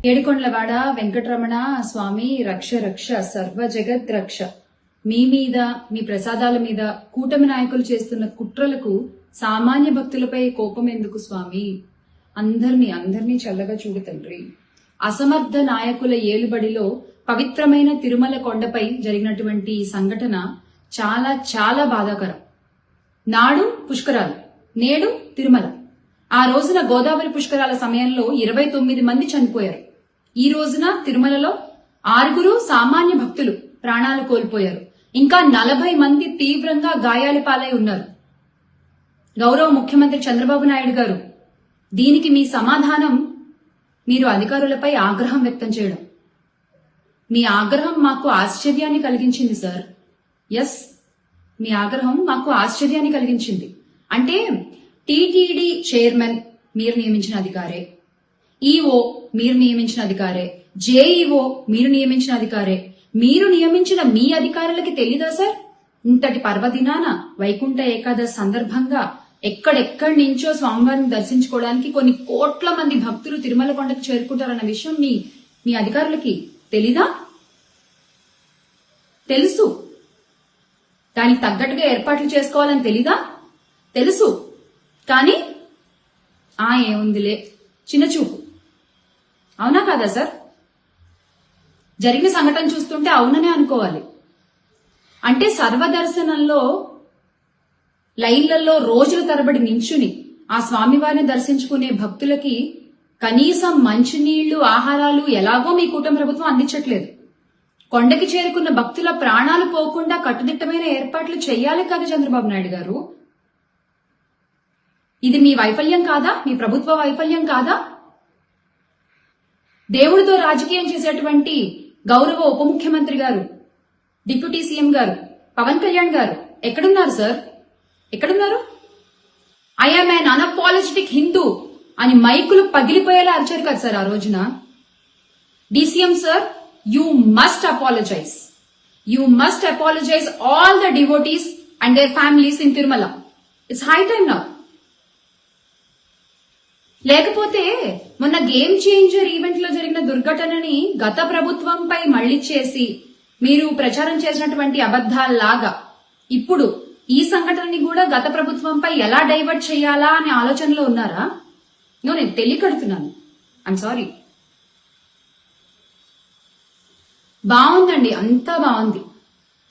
ఏడుకొండలవాడ వెంకటరమణ స్వామి రక్ష రక్ష సర్వ జగత్ రక్ష. మీ మీద, మీ ప్రసాదాల మీద కూటమి నాయకులు చేస్తున్న కుట్రలకు సామాన్య భక్తులపై కోపం ఎందుకు స్వామి? అందరినీ చల్లగా చూడు తండ్రి. అసమర్థ నాయకుల ఏలుబడిలో పవిత్రమైన తిరుమల కొండపై జరిగినటువంటి ఈ సంఘటన చాలా చాలా బాధాకరం. నాడు పుష్కరాలు, నేడు తిరుమల. ఆ రోజున గోదావరి పుష్కరాల సమయంలో 29 మంది చనిపోయారు. ఈ రోజున తిరుమలలో 6 సామాన్య భక్తులు ప్రాణాలు కోల్పోయారు. ఇంకా 40 మంది తీవ్రంగా గాయాల పాలై ఉన్నారు. గౌరవ ముఖ్యమంత్రి చంద్రబాబు నాయుడు గారు, దీనికి మీ సమాధానం మీరు అధికారులపై ఆగ్రహం వ్యక్తం చేయడం. మీ ఆగ్రహం మాకు ఆశ్చర్యాన్ని కలిగించింది సార్. ఎస్, మీ ఆగ్రహం మాకు ఆశ్చర్యాన్ని కలిగించింది. అంటే టీటీడీ చైర్మన్ మీరు నియమించిన అధికారే, ఈఓ మీరు నియమించిన అధికారే, జేఈఓ మీరు నియమించిన అధికారే. మీరు నియమించిన మీ అధికారులకి తెలీదా సార్? ఇంతటి పర్వదినాన వైకుంఠ ఏకాదశి సందర్భంగా ఎక్కడెక్కడి నుంచో స్వామివారిని దర్శించుకోవడానికి కొన్ని కోట్ల మంది భక్తులు తిరుమల కొండకు చేరుకుంటారన్న విషయం మీ అధికారులకి తెలీదా? తెలుసు. దానికి తగ్గట్టుగా ఏర్పాట్లు చేసుకోవాలని తెలీదా? తెలుసు. కానీ ఏముందిలే, చిన్న చూపు. అవునా కాదా సార్? జరిగిన సంఘటన చూస్తుంటే అవుననే అనుకోవాలి. అంటే సర్వదర్శనంలో లైన్లలో రోజుల తరబడి నించుని ఆ స్వామివారిని దర్శించుకునే భక్తులకి కనీసం మంచినీళ్లు, ఆహారాలు ఎలాగో మీ కూటమి ప్రభుత్వం అందించట్లేదు. కొండకి చేరుకున్న భక్తుల ప్రాణాలు పోకుండా కట్టుదిట్టమైన ఏర్పాట్లు చేయాలి కదా చంద్రబాబు నాయుడు గారు? ఇది మీ వైఫల్యం కాదా? మీ ప్రభుత్వ వైఫల్యం కాదా? దేవుడితో రాజకీయం చేసేటువంటి గౌరవ ఉప ముఖ్యమంత్రి గారు, డిప్యూటీ సీఎం గారు పవన్ కళ్యాణ్ గారు ఎక్కడున్నారు సార్? ఎక్కడున్నారు? ఐఎమ్ యాన్ అన్అపాలజెటిక్ హిందూ అని మైకులు పగిలిపోయేలా అరిచారు కదా సార్ ఆ రోజున. DCM sir, you must apologise. You must apologise all the devotees and their families in Tirumala. It's high time now. లేకపోతే మొన్న గేమ్ చేంజర్ ఈవెంట్ లో జరిగిన దుర్ఘటనని గత ప్రభుత్వంపై మళ్లీ చేసి మీరు ప్రచారం చేసినటువంటి అబద్ధాల్లాగా ఇప్పుడు ఈ సంఘటనని కూడా గత ప్రభుత్వంపై ఎలా డైవర్ట్ చేయాలా అనే ఆలోచనలో ఉన్నారా? నేను తెలియకడుతున్నాను. I'm sorry. బాగుందండి, అంతా బాగుంది.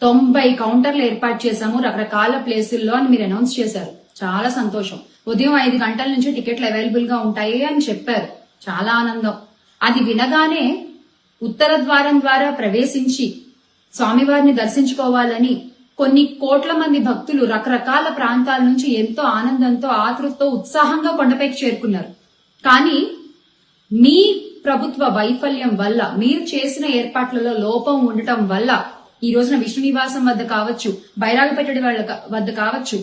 90 కౌంటర్లు ఏర్పాటు చేశాము రకరకాల ప్లేసుల్లో అని మీరు అనౌన్స్ చేశారు. చాలా సంతోషం. ఉదయం 5 గంటల నుంచి టికెట్లు అవైలబుల్ గా ఉంటాయి అని చెప్పారు. చాలా ఆనందం. అది వినగానే ఉత్తర ద్వారం ద్వారా ప్రవేశించి స్వామివారిని దర్శించుకోవాలని కొన్ని కోట్ల మంది భక్తులు రకరకాల ప్రాంతాల నుంచి ఎంతో ఆనందంతో, ఆతృతతో, ఉత్సాహంగా కొండపైకి చేరుకున్నారు. కానీ మీ ప్రభుత్వ వైఫల్యం వల్ల, మీరు చేసిన ఏర్పాట్లలో లోపం ఉండటం వల్ల ఈ రోజున విష్ణు నివాసం వద్ద కావచ్చు, బైరాగపెట్టడి వద్ద కావచ్చు,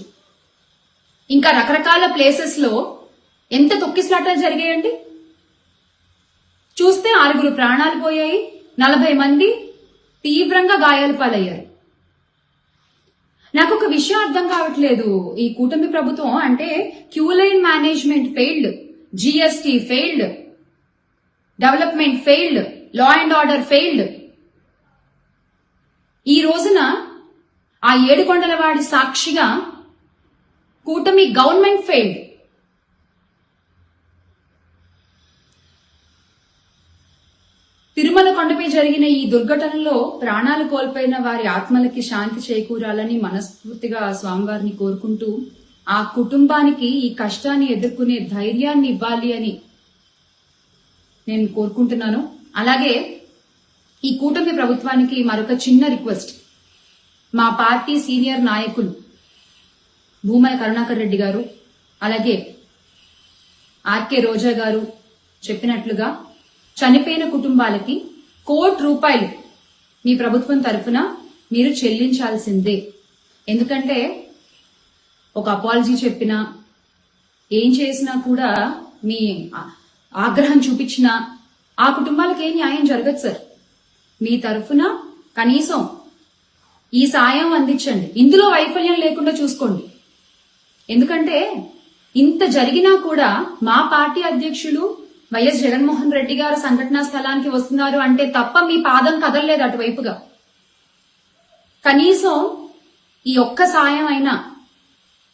ఇంకా రకరకాల ప్లేసెస్ లో ఎంత తొక్కిసలాటాలు జరిగాయండి. చూస్తే 6 ప్రాణాలు పోయాయి, 40 మంది తీవ్రంగా గాయాలు పాలయ్యారు. నాకు ఒక విషయం అర్థం కావట్లేదు. ఈ కూటమి ప్రభుత్వం అంటే queue line management failed, GST failed, development failed, law and order failed. ఈ రోజున ఆ ఏడుకొండలవాడి సాక్షిగా కూటమి గవర్నమెంట్ ఫెయిల్డ్. తిరుమల కొండపై జరిగిన ఈ దుర్ఘటనలో ప్రాణాలు కోల్పోయిన వారి ఆత్మలకి శాంతి చేకూరాలని మనస్ఫూర్తిగా స్వామివారిని కోరుకుంటూ, ఆ కుటుంబానికి ఈ కష్టాన్ని ఎదుర్కొనే ధైర్యాన్ని ఇవ్వాలి అని నేను కోరుకుంటున్నాను. అలాగే ఈ కూటమి ప్రభుత్వానికి మరొక చిన్న రిక్వెస్ట్. మా పార్టీ సీనియర్ నాయకులు భూమన కరుణాకర్ రెడ్డి గారు, అలాగే ఆర్కే రోజా గారు చెప్పినట్లుగా చనిపోయిన కుటుంబాలకి ₹1 కోటి మీ ప్రభుత్వం తరఫున మీరు చెల్లించాల్సిందే. ఎందుకంటే ఒక అపాలజీ చెప్పినా, ఏం చేసినా కూడా, మీ ఆగ్రహం చూపించినా ఆ కుటుంబాలకు ఏం న్యాయం జరగదు సార్. మీ తరఫున కనీసం ఈ సాయం అందించండి. ఇందులో వైఫల్యం లేకుండా చూసుకోండి. ఎందుకంటే ఇంత జరిగినా కూడా మా పార్టీ అధ్యక్షులు వైఎస్ జగన్మోహన్ రెడ్డి గారు సంఘటనా స్థలానికి వస్తున్నారు అంటే తప్ప మీ పాదం కదలలేదు అటువైపుగా. కనీసం ఈ ఒక్క సాయం అయినా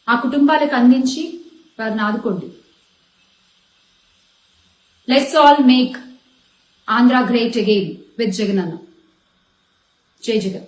ఆ కుటుంబాలకు అందించి వారిని ఆదుకోండి. Let's all make Andhra great again with Jagan అన్న. జై జగన్.